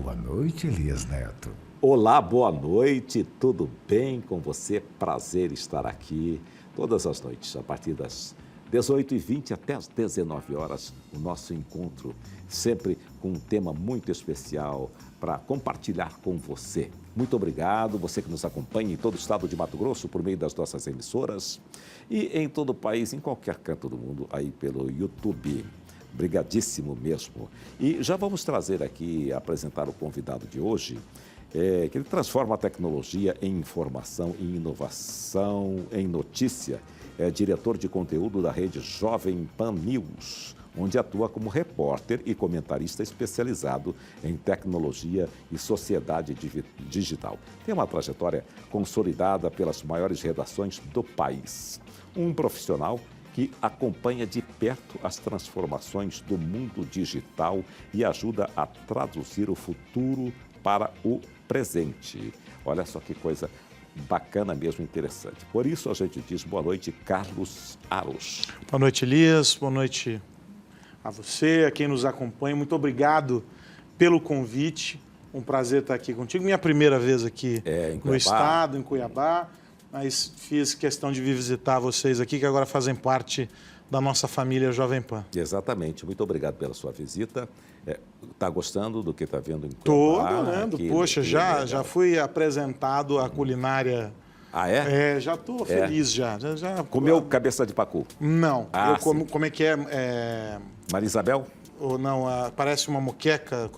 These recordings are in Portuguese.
Boa noite, Elias Neto. Olá, boa noite, tudo bem com você? Prazer estar aqui todas as noites, a partir das 18h20 até as 19 horas, o nosso encontro, sempre com um tema muito especial para compartilhar com você. Muito obrigado, você que nos acompanha em todo o estado de Mato Grosso, por meio das nossas emissoras e em todo o país, em qualquer canto do mundo, aí pelo YouTube. Obrigadíssimo mesmo. E já vamos trazer aqui, apresentar o convidado de hoje, que ele transforma a tecnologia em informação, em inovação, em notícia. É diretor de conteúdo da rede Jovem Pan News, onde atua como repórter e comentarista especializado em tecnologia e sociedade digital. Tem uma trajetória consolidada pelas maiores redações do país. Um profissional que acompanha de perto as transformações do mundo digital e ajuda a traduzir o futuro para o presente. Olha só que coisa bacana mesmo, interessante. Por isso a gente diz boa noite, Carlos Aros. Boa noite, Elias. Boa noite a você, a quem nos acompanha. Muito obrigado pelo convite. Um prazer estar aqui contigo. Minha primeira vez aqui no estado, em Cuiabá. Mas fiz questão de vir visitar vocês aqui, que agora fazem parte da nossa família Jovem Pan. Exatamente. Muito obrigado pela sua visita. Está gostando do que está vendo em Cuiabá? Estou adorando. Poxa, já fui apresentado à culinária. Ah, é? Já estou feliz já. Comeu cabeça de pacu? Não. Como é que é? Maria Isabel? Ou não, parece uma moqueca,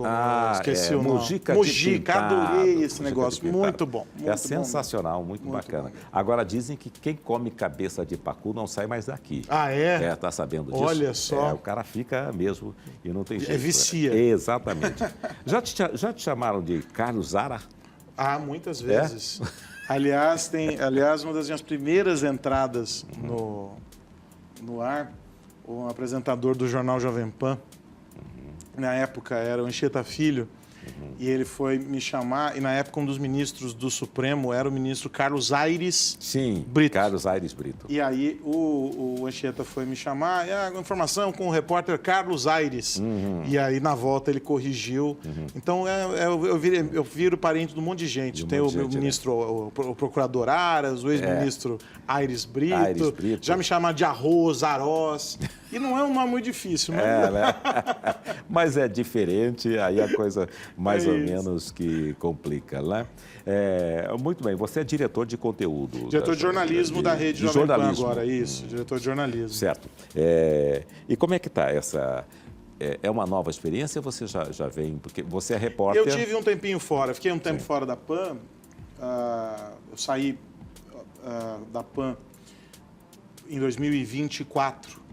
esqueci o nome. Mojica, adorei esse negócio, muito bom. Muito sensacional, muito bacana. Bom. Agora dizem que quem come cabeça de pacu não sai mais daqui. Ah, é? Tá sabendo disso? Olha só. O cara fica mesmo e não tem jeito. Vicia. Exatamente. já te chamaram de Carlos Zara? Ah, muitas vezes. Aliás, uma das minhas primeiras entradas no ar, o apresentador do jornal Jovem Pan, na época era o Anchieta Filho, e ele foi me chamar, e na época um dos ministros do Supremo era o ministro Carlos Aires Brito. Carlos Aires Brito. E aí o Anchieta foi me chamar, informação com o repórter Carlos Aires. E aí na volta ele corrigiu. Então eu viro parente de um monte de gente. Tem o meu ministro, o procurador Aras, o ex-ministro Aires Brito. Já me chamaram de Arroz, Arós. E não é um nome muito difícil, mas... né? Mas é diferente, aí a coisa mais ou menos que complica, né? Muito bem, você é diretor de conteúdo. Diretor de jornalismo da rede Jovem Pan agora, isso, diretor de jornalismo. Certo. E como é que está essa... É uma nova experiência ou você já vem... Porque você é repórter... Eu tive um tempinho fora, fiquei um tempo fora da PAN. Eu saí da PAN em 2024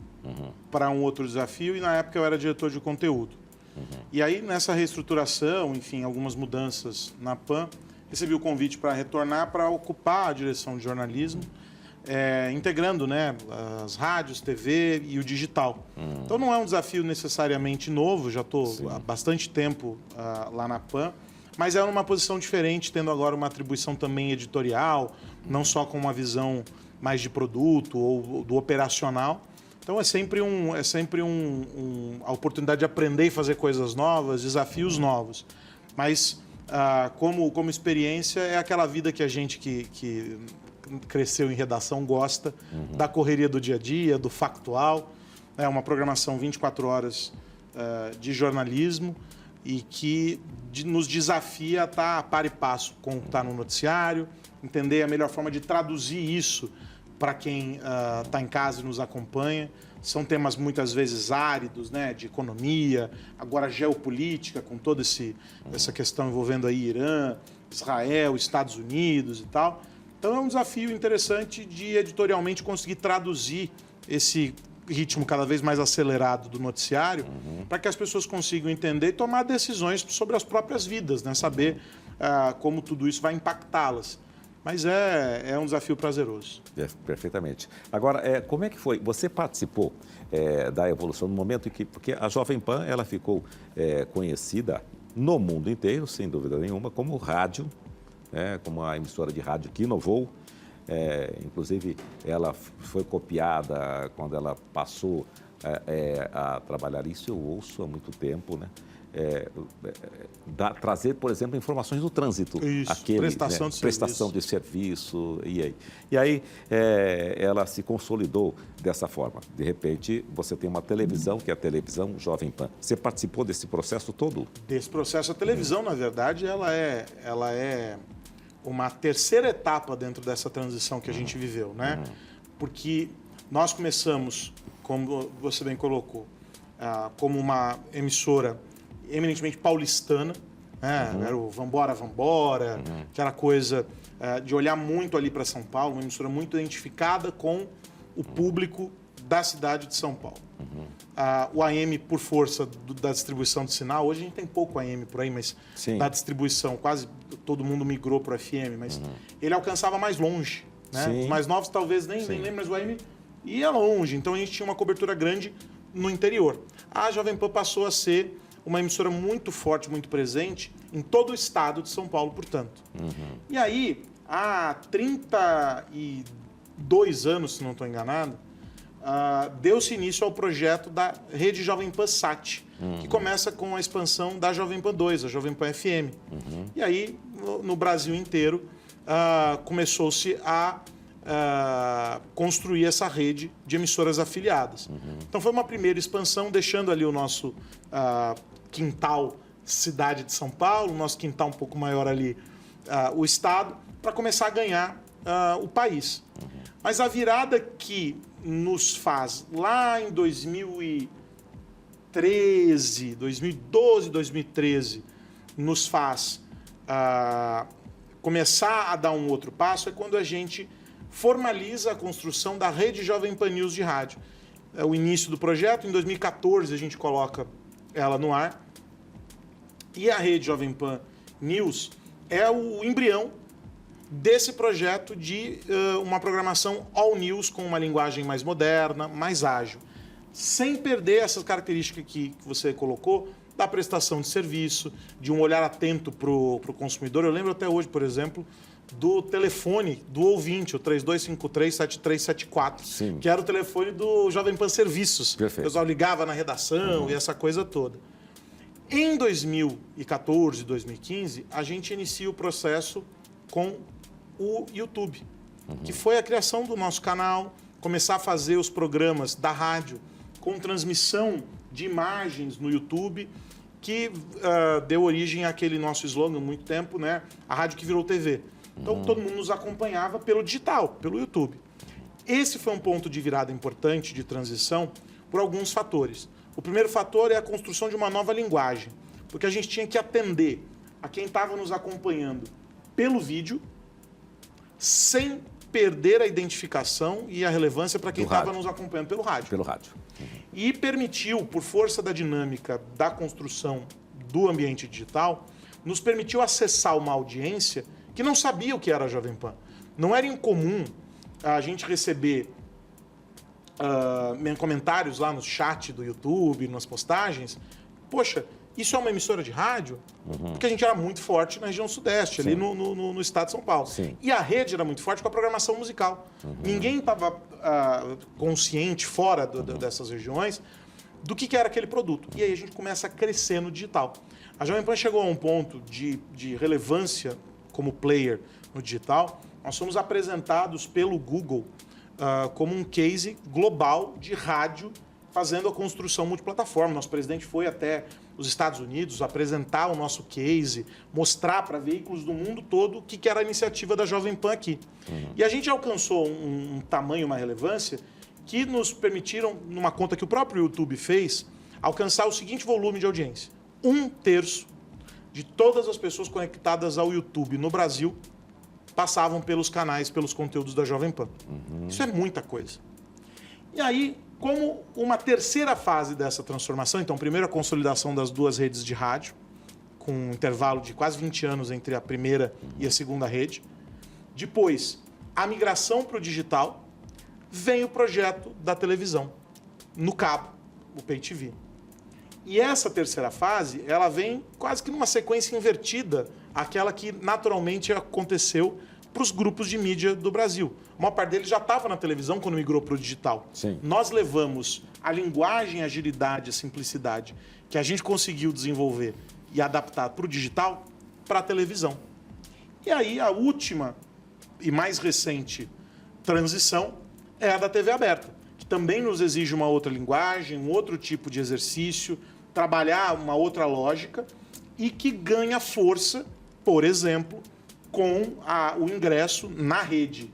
para um outro desafio e na época eu era diretor de conteúdo. E aí nessa reestruturação, enfim, algumas mudanças na PAN, recebi o convite para retornar para ocupar a direção de jornalismo, integrando, né, as rádios, TV e o digital. Então não é um desafio necessariamente novo, já estou há bastante tempo lá na PAN, mas é uma posição diferente, tendo agora uma atribuição também editorial, não só com uma visão mais de produto ou do operacional. Então é sempre a oportunidade de aprender e fazer coisas novas, desafios novos. Mas como experiência é aquela vida que a gente que cresceu em redação gosta, da correria do dia a dia, do factual. É uma programação 24 horas de jornalismo e que nos desafia a estar a par e passo com o que está no noticiário, entender a melhor forma de traduzir isso para quem está em casa e nos acompanha. São temas muitas vezes áridos, né, de economia, agora geopolítica, com toda essa questão envolvendo aí Irã, Israel, Estados Unidos e tal. Então é um desafio interessante de editorialmente conseguir traduzir esse ritmo cada vez mais acelerado do noticiário para que as pessoas consigam entender e tomar decisões sobre as próprias vidas, né, saber como tudo isso vai impactá-las. Mas é um desafio prazeroso. Perfeitamente. Agora, como é que foi? Você participou da evolução no momento em que... Porque a Jovem Pan ela ficou conhecida no mundo inteiro, sem dúvida nenhuma, como rádio, como a emissora de rádio que inovou. Inclusive, ela foi copiada quando ela passou a trabalhar isso. Eu ouço há muito tempo, né? trazer, por exemplo, informações do trânsito. Isso, prestação de prestação de serviço. E aí ela se consolidou dessa forma. De repente, você tem uma televisão, que é a televisão Jovem Pan. Você participou desse processo todo? Desse processo. A televisão, na verdade, ela é uma terceira etapa dentro dessa transição que a gente viveu, né? Porque nós começamos, como você bem colocou, como uma emissora eminentemente paulistana, né? Era o Vambora, Vambora, aquela coisa de olhar muito ali para São Paulo, uma emissora muito identificada com o público da cidade de São Paulo. O AM, por força da distribuição de sinal, hoje a gente tem pouco AM por aí, mas Sim. da distribuição, quase todo mundo migrou para o FM, mas ele alcançava mais longe, né? Sim. Os mais novos talvez nem lembram, mas o AM ia longe, então a gente tinha uma cobertura grande no interior. A Jovem Pan passou a ser uma emissora muito forte, muito presente em todo o estado de São Paulo, portanto. E aí, há 32 anos, se não estou enganado, deu-se início ao projeto da Rede Jovem Pan Sat, que começa com a expansão da Jovem Pan 2, a Jovem Pan FM. E aí, no Brasil inteiro, começou-se a construir essa rede de emissoras afiliadas. Então foi uma primeira expansão, deixando ali o nosso quintal cidade de São Paulo, o nosso quintal um pouco maior ali, o estado, para começar a ganhar o país. Mas a virada que nos faz, lá em 2013, 2012, 2013, nos faz começar a dar um outro passo, é quando a gente formaliza a construção da Rede Jovem Pan News de rádio. É o início do projeto, em 2014 a gente coloca ela no ar. E a Rede Jovem Pan News é o embrião desse projeto de uma programação all news com uma linguagem mais moderna, mais ágil, sem perder essas características que você colocou da prestação de serviço, de um olhar atento para o consumidor. Eu lembro até hoje, por exemplo, do telefone do ouvinte, o 3253-7374, que era o telefone do Jovem Pan Serviços. Perfeito. O pessoal ligava na redação e essa coisa toda. Em 2014, 2015, a gente inicia o processo com o YouTube, que foi a criação do nosso canal, começar a fazer os programas da rádio com transmissão de imagens no YouTube, que deu origem àquele nosso slogan há muito tempo, né? A rádio que virou TV. Então, todo mundo nos acompanhava pelo digital, pelo YouTube. Esse foi um ponto de virada importante, de transição, por alguns fatores. O primeiro fator é a construção de uma nova linguagem, porque a gente tinha que atender a quem estava nos acompanhando pelo vídeo, sem perder a identificação e a relevância para quem estava nos acompanhando pelo rádio. Pelo rádio. E permitiu, por força da dinâmica da construção do ambiente digital, nos permitiu acessar uma audiência que não sabia o que era a Jovem Pan. Não era incomum a gente receber comentários lá no chat do YouTube, nas postagens. Poxa, isso é uma emissora de rádio? Porque a gente era muito forte na região sudeste, ali no estado de São Paulo. Sim. E a rede era muito forte com a programação musical. Ninguém estava consciente, fora dessas regiões, do que era aquele produto. E aí a gente começa a crescer no digital. A Jovem Pan chegou a um ponto de relevância como player no digital. Nós fomos apresentados pelo Google como um case global de rádio fazendo a construção multiplataforma. Nosso presidente foi até os Estados Unidos apresentar o nosso case, mostrar para veículos do mundo todo o que era a iniciativa da Jovem Pan aqui. E a gente alcançou um tamanho, uma relevância, que nos permitiram, numa conta que o próprio YouTube fez, alcançar o seguinte volume de audiência. 1/3 de todas as pessoas conectadas ao YouTube no Brasil passavam pelos canais, pelos conteúdos da Jovem Pan. Isso é muita coisa. E aí, como uma terceira fase dessa transformação, então, primeiro a consolidação das duas redes de rádio, com um intervalo de quase 20 anos entre a primeira e a segunda rede. Depois, a migração para o digital, vem o projeto da televisão, no cabo, o Pay TV. E essa terceira fase, ela vem quase que numa sequência invertida, aquela que naturalmente aconteceu para os grupos de mídia do Brasil. A maior parte deles já estava na televisão quando migrou para o digital. Sim. Nós levamos a linguagem, a agilidade, a simplicidade que a gente conseguiu desenvolver e adaptar para o digital para a televisão. E aí a última e mais recente transição é a da TV aberta, que também nos exige uma outra linguagem, um outro tipo de exercício, trabalhar uma outra lógica e que ganha força, por exemplo, com o ingresso na rede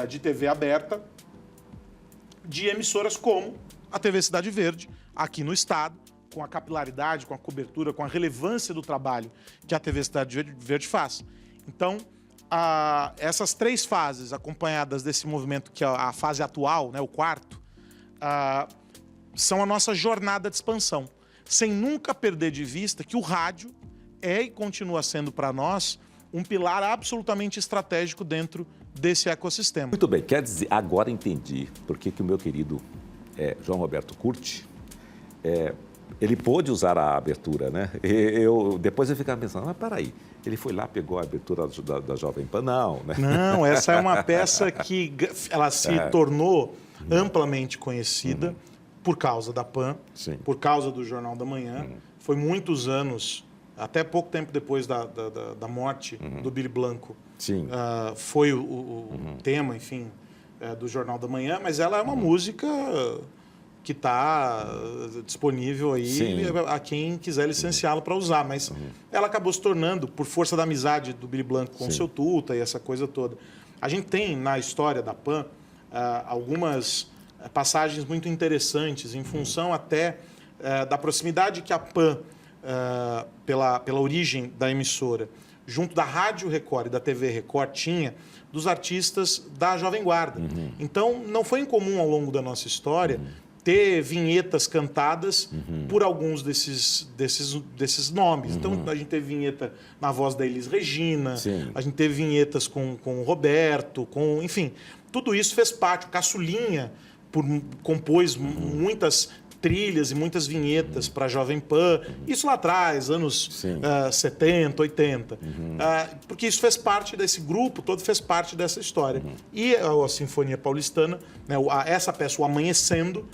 de TV aberta de emissoras como a TV Cidade Verde, aqui no estado, com a capilaridade, com a cobertura, com a relevância do trabalho que a TV Cidade Verde faz. Então, essas 3 fases, acompanhadas desse movimento que é a fase atual, né, o quarto, são a nossa jornada de expansão, sem nunca perder de vista que o rádio é e continua sendo para nós um pilar absolutamente estratégico dentro desse ecossistema. Muito bem, quer dizer, agora entendi por que o meu querido João Roberto Curti, ele pôde usar a abertura, né? Depois eu ficava pensando, mas peraí, ele foi lá, pegou a abertura da Jovem Pan, não, né? Não, essa é uma peça que ela se tornou amplamente conhecida por causa da Pan, Sim. por causa do Jornal da Manhã. Foi muitos anos, até pouco tempo depois da morte do Billy Blanco. Sim. Foi o tema, enfim, do Jornal da Manhã, mas ela é uma música que está disponível aí Sim. a quem quiser licenciá-la para usar, mas ela acabou se tornando, por força da amizade do Billy Blanco com o seu Tuta e essa coisa toda. A gente tem na história da Pan algumas passagens muito interessantes, em função até da proximidade que a Pan, pela origem da emissora, junto da Rádio Record e da TV Record, tinha dos artistas da Jovem Guarda. Então, não foi incomum ao longo da nossa história ter vinhetas cantadas por alguns desses nomes. Então, a gente teve vinheta na voz da Elis Regina, Sim. a gente teve vinhetas com o Roberto, enfim, tudo isso fez parte. O Caçulinha compôs muitas trilhas e muitas vinhetas para a Jovem Pan, isso lá atrás, anos 70, 80, porque isso fez parte desse grupo, todo fez parte dessa história. E a Sinfonia Paulistana, né, essa peça, o Amanhecendo,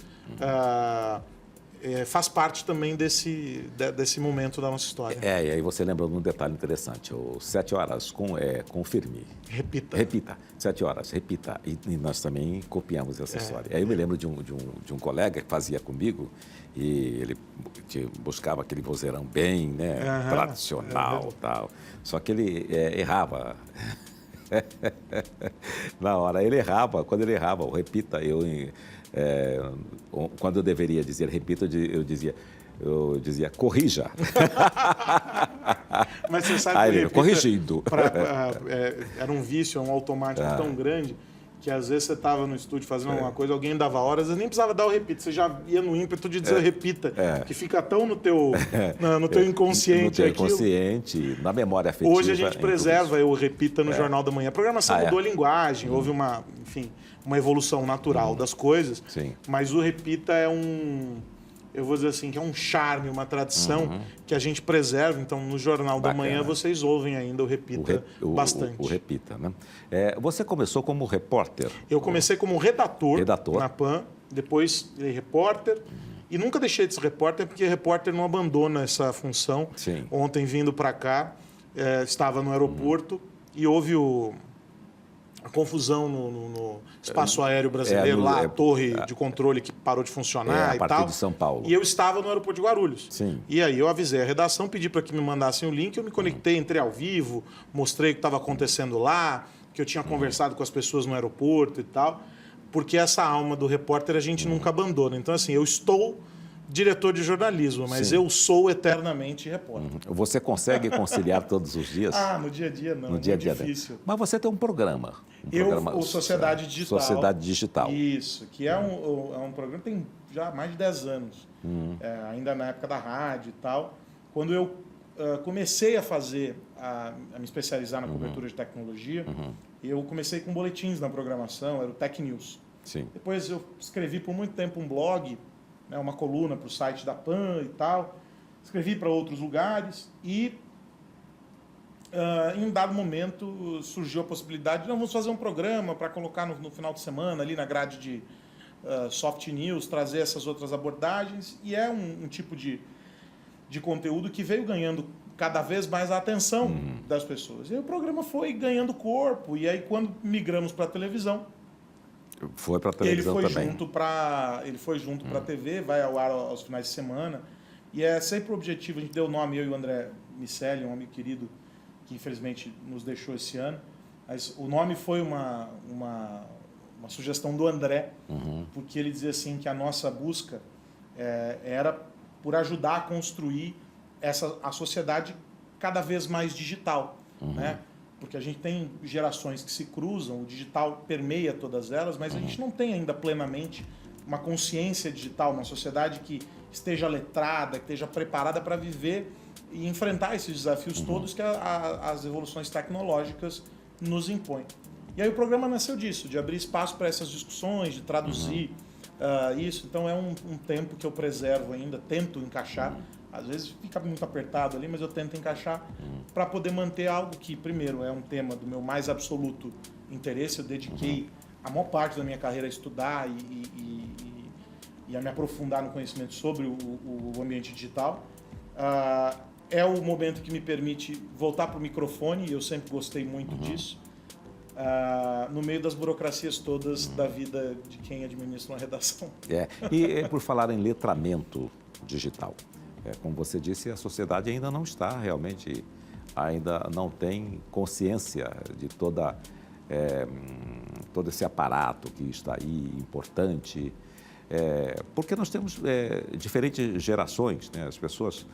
faz parte também desse momento da nossa história. E aí você lembrou de um detalhe interessante, o 7 horas, confirme. Repita. Repita, 7 horas, repita. E nós também copiamos essa história. Aí eu me lembro de um colega que fazia comigo e ele buscava aquele vozeirão bem, né, tradicional e tal. Só que ele errava. Na hora, ele errava. Quando ele errava, o repita, quando eu deveria dizer repita, eu dizia corrija. Mas você sabe Aí que ele, corrigindo. Era um vício, um automático tão grande que às vezes você estava no estúdio fazendo alguma coisa, alguém dava horas, você nem precisava dar o repita, você já ia no ímpeto de dizer repita, que fica tão no teu inconsciente. No teu inconsciente, na memória afetiva. Hoje a gente preserva o repita no Jornal da Manhã. A programação mudou a linguagem, houve uma evolução natural das coisas, mas o repita eu vou dizer assim, que é um charme, uma tradição que a gente preserva. Então, no Jornal da Manhã, vocês ouvem ainda o repita bastante. O repita, né? Você começou como repórter? Eu comecei como redator na PAN, depois virei repórter, e nunca deixei de ser repórter, porque repórter não abandona essa função. Sim. Ontem, vindo para cá, estava no aeroporto e houve a confusão no espaço aéreo brasileiro, a torre de controle que parou de funcionar e tal. A partir de São Paulo. E eu estava no aeroporto de Guarulhos. Sim. E aí eu avisei a redação, pedi para que me mandassem o link, eu me conectei, entrei ao vivo, mostrei o que estava acontecendo lá, que eu tinha conversado com as pessoas no aeroporto e tal, porque essa alma do repórter a gente nunca abandona. Então, assim, eu estou diretor de jornalismo, mas eu sou eternamente repórter. Você consegue conciliar todos os dias? No dia a dia não, no dia a dia, difícil. Mas você tem um programa. O Sociedade Digital. Sociedade Digital. Isso, que é um programa que tem já mais de 10 anos, ainda na época da rádio e tal. Quando eu comecei a me especializar na cobertura de tecnologia, eu comecei com boletins na programação, era o Tech News. Sim. Depois eu escrevi por muito tempo um blog, uma coluna para o site da PAN e tal. Escrevi para outros lugares e em um dado momento surgiu a possibilidade de vamos fazer um programa para colocar no final de semana ali na grade de Soft News, trazer essas outras abordagens, e é um tipo de conteúdo que veio ganhando cada vez mais a atenção das pessoas. E aí o programa foi ganhando corpo, e aí quando migramos para a televisão, foi para a televisão também. Ele foi junto para a TV, vai ao ar aos finais de semana, e é sempre o objetivo, a gente deu o nome, eu e o André Miceli, um amigo querido, que infelizmente nos deixou esse ano, mas o nome foi uma sugestão do André, porque ele dizia assim que a nossa busca era por ajudar a construir a sociedade cada vez mais digital, né? Porque a gente tem gerações que se cruzam, o digital permeia todas elas, mas a gente não tem ainda plenamente uma consciência digital, uma sociedade que esteja letrada, que esteja preparada para viver e enfrentar esses desafios todos que as evoluções tecnológicas nos impõem. E aí o programa nasceu disso, de abrir espaço para essas discussões, de traduzir isso. Então é um tempo que eu preservo ainda, tento encaixar. Às vezes fica muito apertado ali, mas eu tento encaixar para poder manter algo que, primeiro, é um tema do meu mais absoluto interesse. Eu dediquei a maior parte da minha carreira a estudar e a me aprofundar no conhecimento sobre o ambiente digital. É o momento que me permite voltar para o microfone, e eu sempre gostei muito disso, no meio das burocracias todas da vida de quem administra uma redação. E por falar em letramento digital, como você disse, a sociedade ainda não está realmente, ainda não tem consciência de todo esse aparato que está aí, importante, porque nós temos diferentes gerações, né? As pessoas,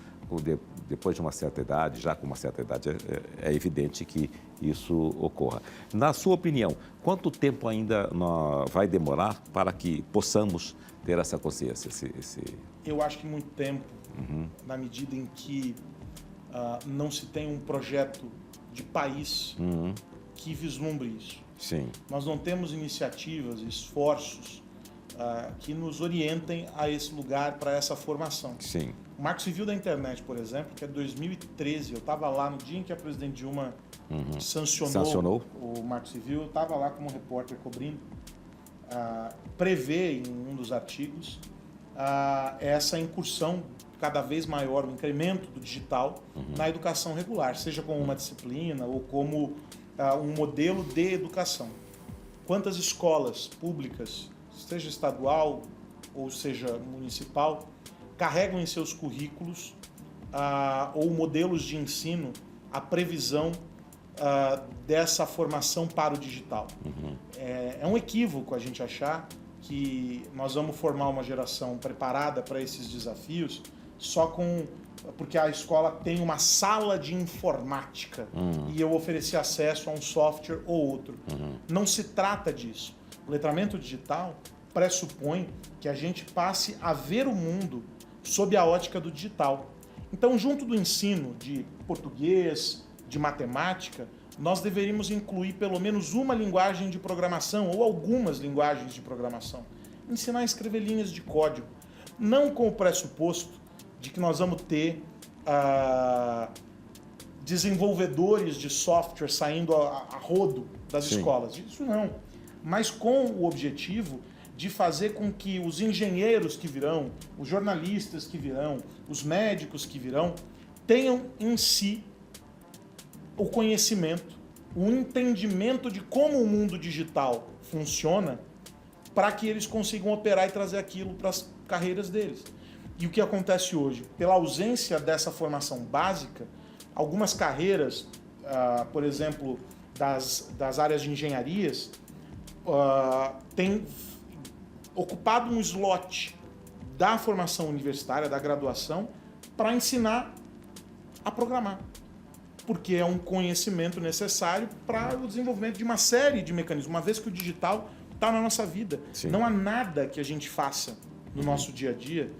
depois de uma certa idade, já com uma certa idade, é evidente que isso ocorra. Na sua opinião, quanto tempo ainda vai demorar para que possamos ter essa consciência? Eu acho que muito tempo, na medida em que não se tem um projeto de país que vislumbre isso. Sim. Nós não temos iniciativas, esforços que nos orientem a esse lugar, para essa formação. Sim. O Marco Civil da Internet, por exemplo, que é 2013, eu estava lá no dia em que a presidente Dilma sancionou o Marco Civil, eu estava lá como repórter cobrindo, prevê em um dos artigos essa incursão cada vez maior, o incremento do digital na educação regular, seja como uma disciplina ou como um modelo de educação. Quantas escolas públicas, seja estadual ou seja municipal, carregam em seus currículos ou modelos de ensino a previsão dessa formação para o digital? É um equívoco a gente achar que nós vamos formar uma geração preparada para esses desafios só porque a escola tem uma sala de informática e eu ofereci acesso a um software ou outro. Não se trata disso. O letramento digital pressupõe que a gente passe a ver o mundo sob a ótica do digital. Então, junto do ensino de português, de matemática, nós deveríamos incluir pelo menos uma linguagem de programação ou algumas linguagens de programação. Ensinar a escrever linhas de código. Não com o pressuposto de que nós vamos ter desenvolvedores de software saindo a rodo das escolas. Isso não. Mas com o objetivo de fazer com que os engenheiros que virão, os jornalistas que virão, os médicos que virão, tenham em si o conhecimento, o entendimento de como o mundo digital funciona, para que eles consigam operar e trazer aquilo para as carreiras deles. E o que acontece hoje? Pela ausência dessa formação básica, algumas carreiras, por exemplo, das áreas de engenharias, têm ocupado um slot da formação universitária, da graduação, para ensinar a programar. Porque é um conhecimento necessário para o desenvolvimento de uma série de mecanismos, uma vez que o digital está na nossa vida. Sim. Não há nada que a gente faça no nosso dia a dia,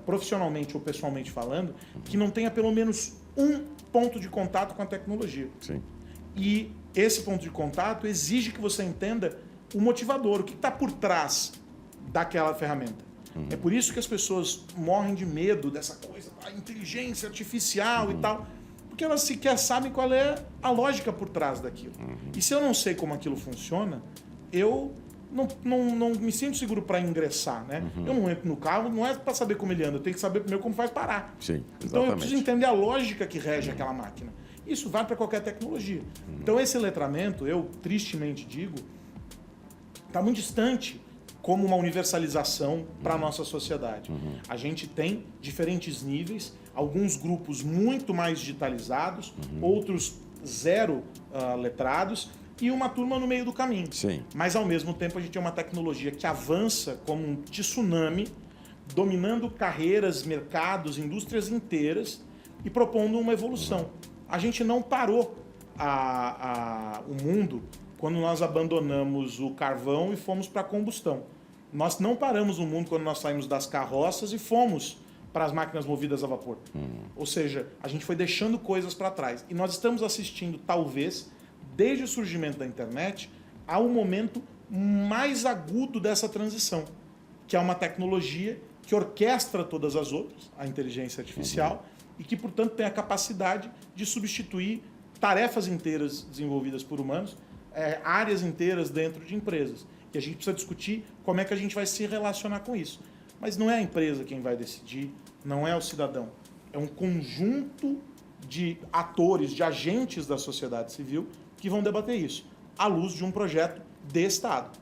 profissionalmente ou pessoalmente falando, que não tenha pelo menos um ponto de contato com a tecnologia. Sim. E esse ponto de contato exige que você entenda o motivador, o que está por trás daquela ferramenta. É por isso que as pessoas morrem de medo dessa coisa, a inteligência artificial e tal. porque elas sequer sabem qual é a lógica por trás daquilo. E se eu não sei como aquilo funciona, eu não me sinto seguro para ingressar, né? Eu não entro no carro, não é para saber como ele anda, eu tenho que saber primeiro como faz parar. Sim, então eu exatamente. preciso entender a lógica que rege aquela máquina. Isso vale para qualquer tecnologia. Então esse letramento, eu tristemente digo, está muito distante como uma universalização para a nossa sociedade. A gente tem diferentes níveis, alguns grupos muito mais digitalizados, outros zero letrados, e uma turma no meio do caminho. Sim. Mas, ao mesmo tempo, a gente tem uma tecnologia que avança como um tsunami, dominando carreiras, mercados, indústrias inteiras e propondo uma evolução. A gente não parou o mundo quando nós abandonamos o carvão e fomos para a combustão. Nós não paramos o mundo quando nós saímos das carroças e fomos para as máquinas movidas a vapor. Ou seja, a gente foi deixando coisas para trás. E nós estamos assistindo, talvez, desde o surgimento da internet, ao momento mais agudo dessa transição, que é uma tecnologia que orquestra todas as outras, a inteligência artificial, e que, portanto, tem a capacidade de substituir tarefas inteiras desenvolvidas por humanos, áreas inteiras dentro de empresas. E a gente precisa discutir como é que a gente vai se relacionar com isso. Mas não é a empresa quem vai decidir, não é o cidadão. É um conjunto de atores, de agentes da sociedade civil que vão debater isso, à luz de um projeto de Estado.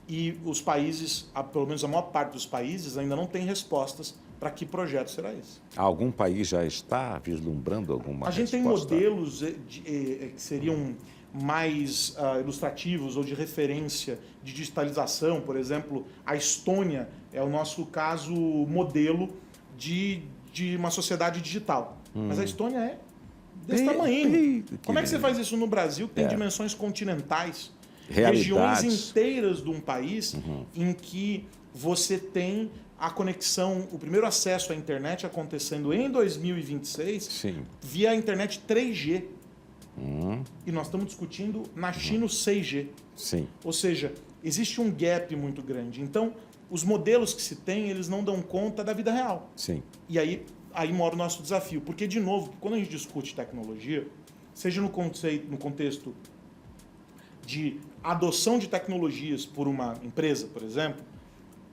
E os países, pelo menos a maior parte dos países, ainda não tem respostas para que projeto será esse. Algum país já está vislumbrando alguma A gente tem resposta? modelos que seriam mais ilustrativos ou de referência de digitalização. Por exemplo, a Estônia é o nosso caso modelo de uma sociedade digital. Mas a Estônia é desse tamanho. Como é que você faz isso no Brasil, que tem dimensões continentais, regiões inteiras de um país em que você tem a conexão, o primeiro acesso à internet acontecendo em 2026 Sim. via a internet 3G. E nós estamos discutindo na China o 6G. Sim. Ou seja, existe um gap muito grande. Então, os modelos que se tem, eles não dão conta da vida real. Sim. E aí mora o nosso desafio. Porque, de novo, quando a gente discute tecnologia, seja no contexto de adoção de tecnologias por uma empresa, por exemplo,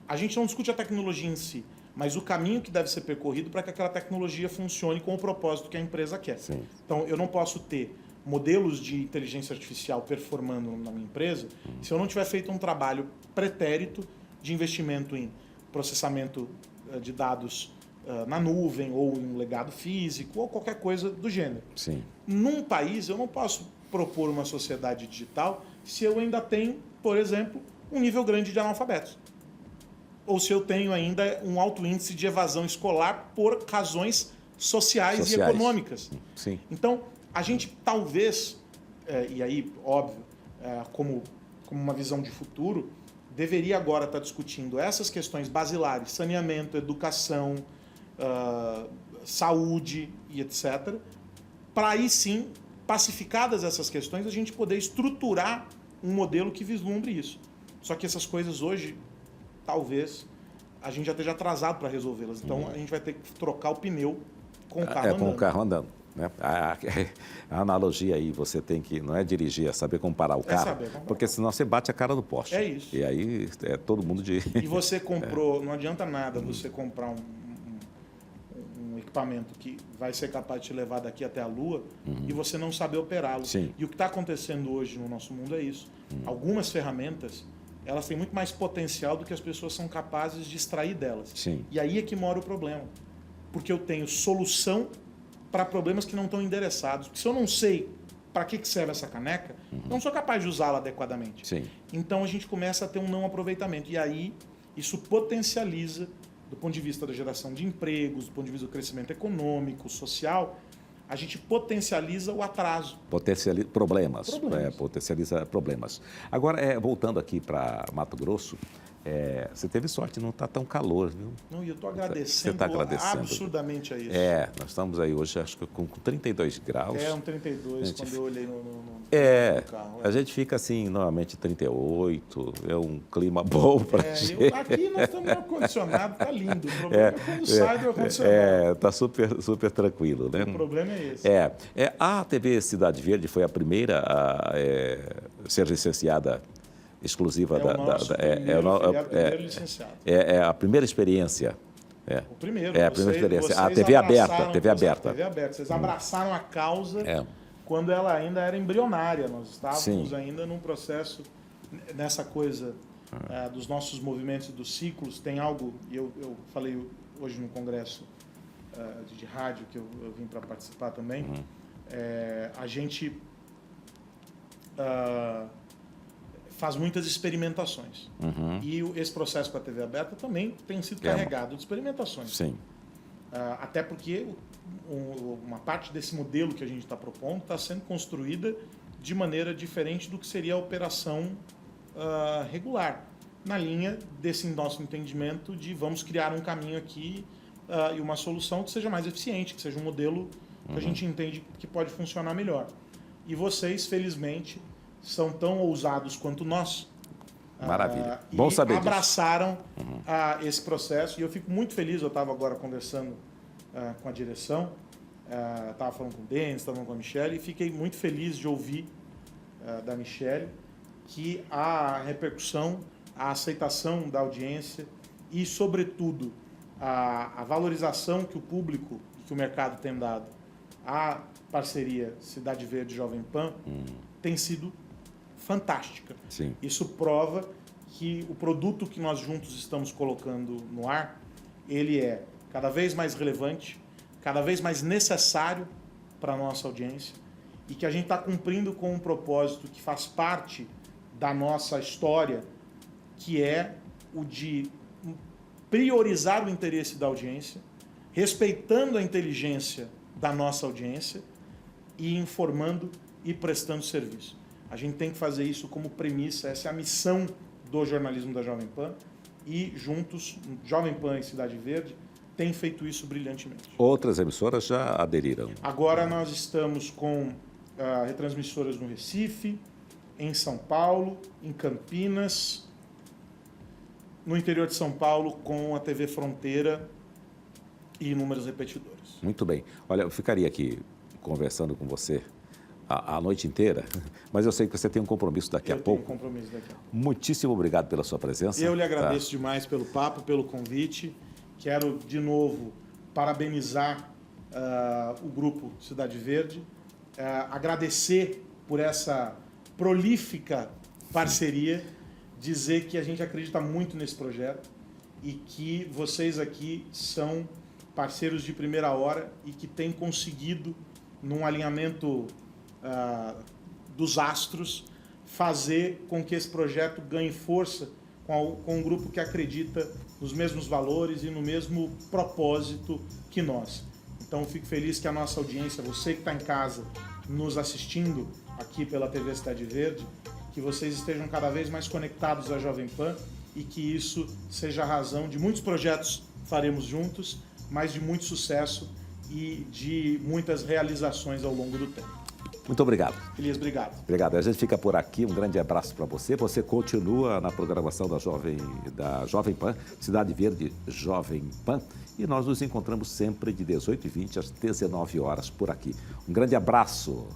a gente não discute a tecnologia em si, mas o caminho que deve ser percorrido para que aquela tecnologia funcione com o propósito que a empresa quer. Sim. Então, eu não posso ter modelos de inteligência artificial performando na minha empresa se eu não tiver feito um trabalho pretérito de investimento em processamento de dados na nuvem ou em legado físico ou qualquer coisa do gênero. Sim. Num país, eu não posso propor uma sociedade digital se eu ainda tenho, por exemplo, um nível grande de analfabetos. Ou se eu tenho ainda um alto índice de evasão escolar por razões sociais. E econômicas. Sim. Então, a gente talvez, e aí, óbvio, como uma visão de futuro, deveria agora estar discutindo essas questões basilares, saneamento, educação, saúde e etc., para aí sim, pacificadas essas questões, a gente poder estruturar um modelo que vislumbre isso. Só que essas coisas hoje, talvez, a gente já esteja atrasado para resolvê-las. Então, a gente vai ter que trocar o pneu com o carro andando. Com o carro andando. Né? A analogia aí, você tem que, não é dirigir, é saber comparar o carro, porque senão você bate a cara do poste. É isso. E aí é todo mundo de... E você comprou, não adianta nada você comprar um equipamento que vai ser capaz de te levar daqui até a Lua e você não saber operá-lo. Sim. E o que está acontecendo hoje no nosso mundo é isso. Algumas ferramentas, elas têm muito mais potencial do que as pessoas são capazes de extrair delas. Sim. E aí é que mora o problema. Porque eu tenho solução para problemas que não estão endereçados. Porque se eu não sei para que serve essa caneca, eu não sou capaz de usá-la adequadamente. Sim. Então a gente começa a ter um não aproveitamento. E aí isso potencializa, do ponto de vista da geração de empregos, do ponto de vista do crescimento econômico, social, a gente potencializa o atraso. Potencializa problemas. Potencializa problemas. Agora, voltando aqui para Mato Grosso, Você teve sorte, não está tão calor, viu? Não, e eu estou agradecendo, Você está agradecendo absurdamente a isso. Nós estamos aí hoje, acho que com 32 graus. Um 32 quando eu olhei no carro. A gente fica assim, normalmente 38, é um clima bom para gente. Aqui nós estamos no ar-condicionado, tá lindo. O problema é quando sai do ar-condicionado. Está super tranquilo, né? O problema é esse. A TV Cidade Verde foi a primeira a ser licenciada exclusiva primeiro licenciado. É a primeira experiência. O primeiro. A primeira experiência. A TV aberta. TV aberta. Vocês abraçaram a causa quando ela ainda era embrionária. Nós estávamos ainda num processo, nessa coisa dos nossos movimentos e dos ciclos. Tem algo, e eu falei hoje no congresso de rádio, que eu vim para participar também, a gente faz muitas experimentações. E esse processo com a TV aberta também tem sido carregado de experimentações. Sim. Até porque uma parte desse modelo que a gente está propondo está sendo construída de maneira diferente do que seria a operação regular, na linha desse nosso entendimento de vamos criar um caminho aqui e uma solução que seja mais eficiente, que seja um modelo que a gente entende que pode funcionar melhor. E vocês, felizmente, são tão ousados quanto nós. Maravilha. Bom saber disso. Abraçaram esse processo. E eu fico muito feliz. Eu estava agora conversando com a direção, estava falando com o Denis, estava falando com a Michelle, e fiquei muito feliz de ouvir da Michelle que a repercussão, a aceitação da audiência e, sobretudo, a valorização que o público e que o mercado tem dado à parceria Cidade Verde Jovem Pan tem sido fantástica. Sim. Isso prova que o produto que nós juntos estamos colocando no ar, ele é cada vez mais relevante, cada vez mais necessário para a nossa audiência e que a gente está cumprindo com um propósito que faz parte da nossa história, que é o de priorizar o interesse da audiência, respeitando a inteligência da nossa audiência e informando e prestando serviço. A gente tem que fazer isso como premissa, essa é a missão do jornalismo da Jovem Pan e juntos, Jovem Pan e Cidade Verde, têm feito isso brilhantemente. Outras emissoras já aderiram. Agora nós estamos com retransmissoras no Recife, em São Paulo, em Campinas, no interior de São Paulo com a TV Fronteira e inúmeros repetidores. Muito bem. Olha, eu ficaria aqui conversando com você a noite inteira, mas eu sei que você tem um compromisso daqui a pouco. Eu tenho um compromisso daqui a pouco. Muitíssimo obrigado pela sua presença. Eu lhe agradeço demais pelo papo, pelo convite. Quero, de novo, parabenizar o Grupo Cidade Verde, agradecer por essa prolífica parceria, dizer que a gente acredita muito nesse projeto e que vocês aqui são parceiros de primeira hora e que têm conseguido, num alinhamento dos astros, fazer com que esse projeto ganhe força com um grupo que acredita nos mesmos valores e no mesmo propósito que nós. Então, fico feliz que a nossa audiência, você que está em casa nos assistindo aqui pela TV Cidade Verde, que vocês estejam cada vez mais conectados à Jovem Pan e que isso seja a razão de muitos projetos que faremos juntos, mas de muito sucesso e de muitas realizações ao longo do tempo. Muito obrigado. Elias, obrigado. Obrigado. A gente fica por aqui. Um grande abraço para você. Você continua na programação da Jovem Pan, Cidade Verde Jovem Pan. E nós nos encontramos sempre de 18h20 às 19 horas por aqui. Um grande abraço.